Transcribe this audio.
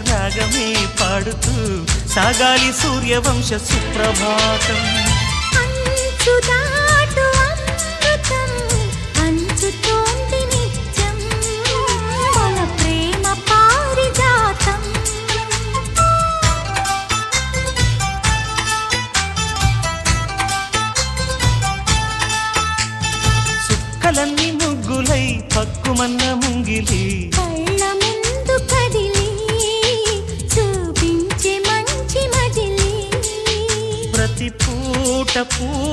రాగమే పాడుతూ సాగాలి సూర్యవంశ సుప్రభాతం. అంచుదాటు అమృతం పంచుతోంది నిత్యం మన ప్రేమ పారిజాతం. చుక్కలన్నీ ముగ్గులై పక్కుమన్న ముంగిలి కళ్ళ ముందు కదిలి చూపించే మంచి మజిలీ ప్రతి పూట